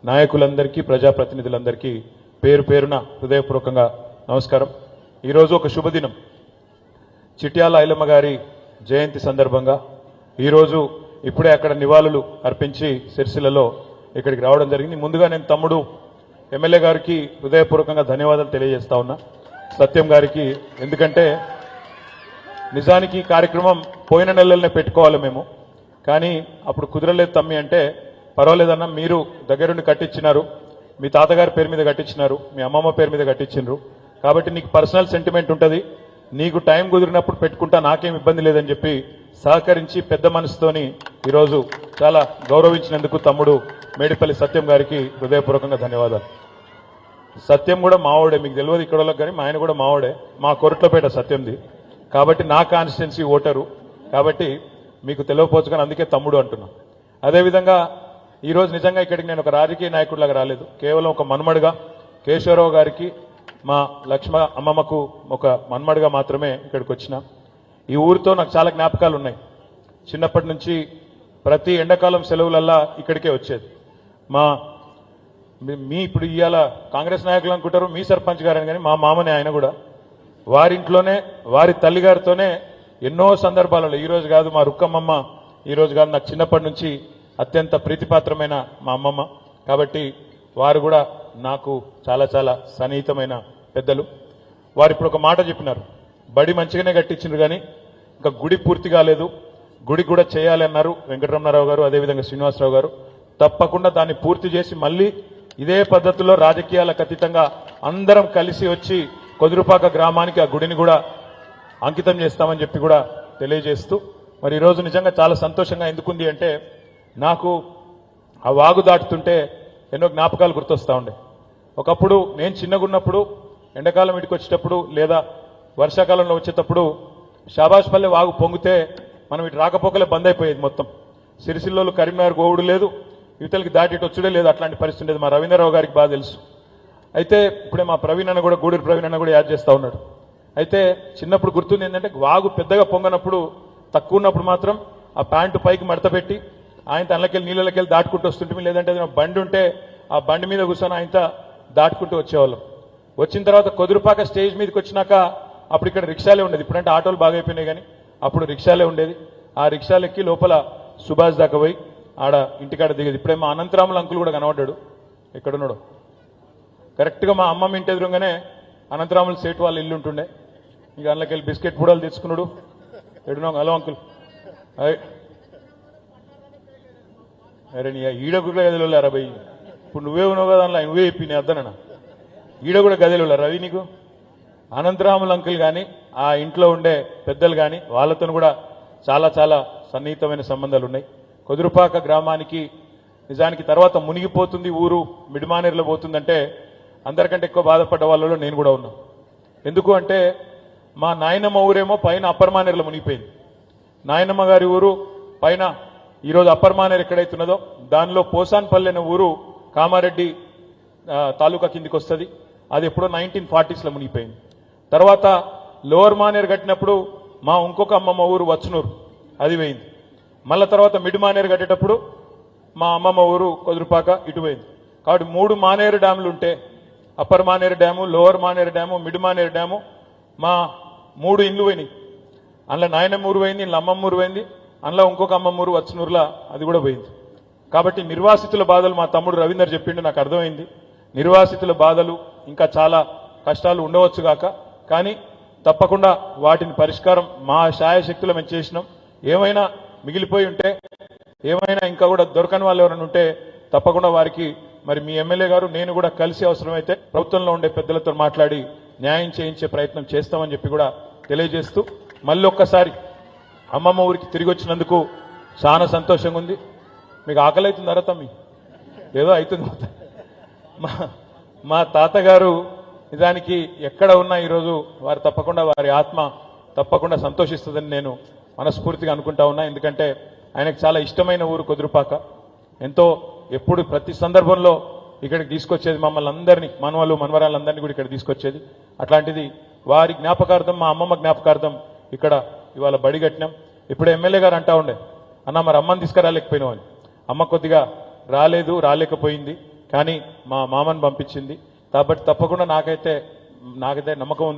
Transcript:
నాయకులందరికీ ప్రజాప్రతినిధులందరికీ పేరు పేరున హృదయపూర్వకంగా నమస్కారం. ఈరోజు ఒక శుభదినం. చిట్యాల ఐలమ్మ గారి జయంతి సందర్భంగా ఈరోజు ఇప్పుడే అక్కడ నివాళులు అర్పించి సిరిసిల్లలో ఇక్కడికి రావడం జరిగింది. ముందుగా నేను తమ్ముడు ఎమ్మెల్యే గారికి హృదయపూర్వకంగా ధన్యవాదాలు తెలియజేస్తా ఉన్నా, సత్యం గారికి. ఎందుకంటే నిజానికి కార్యక్రమం పోయిన నెలలనే పెట్టుకోవాలి మేము, కానీ అప్పుడు కుదరలేదు తమ్మి అంటే, పర్వాలేదన్నా మీరు దగ్గరుండి కట్టించినారు, మీ తాతగారి పేరు మీద కట్టించినారు, మీ అమ్మమ్మ పేరు మీద కట్టించినారు, కాబట్టి నీకు పర్సనల్ సెంటిమెంట్ ఉంటుంది, నీకు టైం కుదిరినప్పుడు పెట్టుకుంటా, నాకేం ఇబ్బంది లేదని చెప్పి సహకరించి పెద్ద మనసుతోని ఈరోజు చాలా గౌరవించినందుకు తమ్ముడు మేడిపల్లి సత్యం గారికి హృదయపూర్వకంగా ధన్యవాదాలు. సత్యం కూడా మావాడే, మీకు తెలియదు ఇక్కడ వాళ్ళకి, కానీ మా ఆయన కూడా మావాడే, మా కొరట్లపేట సత్యంది, కాబట్టి నా కాన్స్టిట్యున్సీ ఓటరు, కాబట్టి మీకు తెలియకపోవచ్చు, కానీ అందుకే తమ్ముడు అంటున్నా. అదేవిధంగా ఈరోజు నిజంగా ఇక్కడికి నేను ఒక రాజకీయ నాయకుడిలాగా రాలేదు, కేవలం ఒక మన్మడుగా కేశవరావు గారికి మా లక్ష్మ అమ్మమ్మకు ఒక మన్మడుగా మాత్రమే ఇక్కడికి వచ్చిన. ఈ ఊరితో నాకు చాలా జ్ఞాపకాలు ఉన్నాయి. చిన్నప్పటి నుంచి ప్రతి ఎండాకాలం సెలవులల్లా ఇక్కడికే వచ్చేది. మీ ఇప్పుడు ఇవాళ కాంగ్రెస్ నాయకులు అనుకుంటారు మీ సర్పంచ్ గారని, కానీ మా మామనే ఆయన కూడా, వారింట్లోనే వారి తల్లిగారితోనే ఎన్నో సందర్భాలలో, ఈరోజు కాదు మా రుక్కమ్మమ్మ, ఈరోజు కాదు నాకు చిన్నప్పటి నుంచి అత్యంత ప్రీతిపాత్రమైన మా అమ్మమ్మ, కాబట్టి వారు కూడా నాకు చాలా చాలా సన్నిహితమైన పెద్దలు. వారు ఇప్పుడు ఒక మాట చెప్పినారు, బడి మంచిగానే కట్టించారు కానీ ఇంకా గుడి పూర్తి కాలేదు, గుడి కూడా చేయాలి అన్నారు వెంకటరమణారావు గారు, అదేవిధంగా శ్రీనివాసరావు గారు. తప్పకుండా దాన్ని పూర్తి చేసి మళ్ళీ ఇదే పద్ధతిలో రాజకీయాలకు అతీతంగా అందరం కలిసి వచ్చి కొదురుపాక గ్రామానికి ఆ గుడిని కూడా అంకితం చేస్తామని చెప్పి కూడా తెలియజేస్తూ, మరి ఈరోజు నిజంగా చాలా సంతోషంగా ఎందుకుంది అంటే, నాకు ఆ వాగు దాటుతుంటే ఎన్నో జ్ఞాపకాలు గుర్తొస్తా ఉండే. ఒకప్పుడు నేను చిన్నగున్నప్పుడు ఎండాకాలం ఇంటికి వచ్చేటప్పుడు లేదా వర్షాకాలంలో వచ్చేటప్పుడు షాబాష్పల్లె వాగు పొంగితే మనం ఇటు రాకపోకలే బంద్ అయిపోయేది మొత్తం. సిరిసిల్లోలు కరీంనగర్ గోవుడు లేదు, యువతలకి దాటి ఇటు వచ్చుడే లేదు, అట్లాంటి పరిస్థితి ఉండేది. మా రవీంద్రరావు గారికి బాగా తెలుసు. అయితే ఇప్పుడే మా ప్రవీణ్ అన్న కూడా, గూడూరు ప్రవీణ్ అన్న కూడా యాడ్ చేస్తూ ఉన్నాడు. అయితే చిన్నప్పుడు గుర్తుంది ఏంటంటే, వాగు పెద్దగా పొంగనప్పుడు, తక్కువ ఉన్నప్పుడు మాత్రం ఆ ప్యాంటు పైకి మడత పెట్టి ఆయన తనలకెళ్ళి నీళ్ళకెళ్ళి దాటుకుంటూ వస్తుంటే, లేదంటే ఏదైనా బండి ఉంటే ఆ బండి మీద కూర్చొని ఆయన దాటుకుంటూ వచ్చేవాళ్ళం. వచ్చిన తర్వాత కొదురుపాక స్టేజ్ మీదకి వచ్చినాక అప్పుడు ఇక్కడ రిక్షాలే ఉండేది, ఇప్పుడంటే ఆటోలు బాగా అయిపోయినాయి, కానీ అప్పుడు రిక్షాలే ఉండేది. ఆ రిక్షాలు ఎక్కి లోపల సుభాష్ దాకా పోయి ఆడ ఇంటికాడ దిగేది. ఇప్పుడే మా అనంతరాముల అంకుల్ కూడా కనబడ్డాడు, ఎక్కడున్నాడు, కరెక్ట్గా మా అమ్మమ్మ ఇంటి ఎదురుగానే అనంతరాముల సేటు వాళ్ళ ఇల్లు ఉంటుండే. ఇంకా అందులోకెళ్ళి బిస్కెట్ పూడలు తెచ్చుకున్నాడు. ఎడునో హలో అంకుల్, అరే నీ ఈడ కూడా గదిలో రవి, ఇప్పుడు నువ్వే ఉన్నావు కదా అందులో, నువ్వే చెప్పి నీ అద్దనన్నా, ఈడ కూడా గదిలో రవి నీకు. అనంతరాముల అంకుల్ కానీ ఆ ఇంట్లో ఉండే పెద్దలు కానీ వాళ్ళతో కూడా చాలా చాలా సన్నిహితమైన సంబంధాలు ఉన్నాయి. కొదురుపాక గ్రామానికి నిజానికి తర్వాత మునిగిపోతుంది ఊరు, మిడిమానేరులో పోతుందంటే అందరికంటే ఎక్కువ బాధపడ్డ వాళ్ళలో నేను కూడా ఉన్నా. ఎందుకు అంటే, మా నాయనమ్మ ఊరేమో పైన అప్పర్ మానేరులో మునిగిపోయింది. నాయనమ్మ గారి ఊరు పైన ఈరోజు అప్పర్ మానేరు ఎక్కడైతున్నదో దానిలో పోసాన్పల్లి అనే ఊరు కామారెడ్డి తాలూకా కిందికి వస్తుంది. అది ఎప్పుడో 1940s మునిగిపోయింది. తర్వాత లోవర్ మానేరు కట్టినప్పుడు మా ఇంకొక అమ్మమ్మ ఊరు వచ్చనూరు, అది పోయింది. మళ్ళా తర్వాత మిడ్ మానేరు కట్టేటప్పుడు మా అమ్మమ్మ ఊరు కొదురుపాక ఇటు పోయింది. కాబట్టి 3 మానేరు డ్యాములు ఉంటే, upper Maneru dam, lower Maneru dam, mid Maneru dam, మా 3 ఇండ్లు పోయినాయి. అందులో నాయనమ్మ ఊరు పోయింది, ఇంట్లో అమ్మమ్మ ఊరు పోయింది, అందులో ఇంకొక అమ్మమ్మ ఊరు వచ్చనూరులా అది కూడా పోయింది. కాబట్టి నిర్వాసితుల బాధలు మా తమ్ముడు రవీందర్ చెప్పిండు, నాకు అర్థమైంది. నిర్వాసితుల బాధలు ఇంకా చాలా కష్టాలు ఉండవచ్చు గాక, కానీ తప్పకుండా వాటిని పరిష్కారం మా శాయశక్తులు మేము చేసినాం. ఏమైనా మిగిలిపోయి ఉంటే, ఏమైనా ఇంకా కూడా దొరకని వాళ్ళు ఎవరైనా ఉంటే తప్పకుండా వారికి మరి మీ ఎమ్మెల్యే గారు నేను కూడా కలిసి అవసరమైతే ప్రభుత్వంలో ఉండే పెద్దలతో మాట్లాడి న్యాయం చేయించే ప్రయత్నం చేస్తామని చెప్పి కూడా తెలియజేస్తూ, మళ్ళీ ఒక్కసారి అమ్మమ్మ ఊరికి తిరిగి వచ్చినందుకు చాలా సంతోషంగా ఉంది. మీకు ఆకలి అవుతుందా తమ్మి? ఏదో అవుతుంది. మా తాతగారు నిజానికి ఎక్కడ ఉన్నా ఈరోజు వారు తప్పకుండా వారి ఆత్మ తప్పకుండా సంతోషిస్తుందని నేను మనస్ఫూర్తిగా అనుకుంటా ఉన్నా. ఎందుకంటే ఆయనకు చాలా ఇష్టమైన ఊరు కొదురుపాక. ఎంతో ఎప్పుడు ప్రతి సందర్భంలో ఇక్కడికి తీసుకొచ్చేది మమ్మల్ని అందరినీ, మనవలు మనవరాళ్ళందరినీ కూడా ఇక్కడ తీసుకొచ్చేది. అట్లాంటిది వారి జ్ఞాపకార్థం, మా అమ్మమ్మ జ్ఞాపకార్థం ఇక్కడ ఇవాళ బడి కట్టినాం. ఇప్పుడు ఎమ్మెల్యే గారు అంటా ఉండే, అన్న మరి అమ్మని తీసుకురాలేకపోయినావు అని. అమ్మ కొద్దిగా రాలేకపోయింది. కానీ మా మామని పంపించింది. కాబట్టి తప్పకుండా నాకైతే నమ్మకం ఉంది.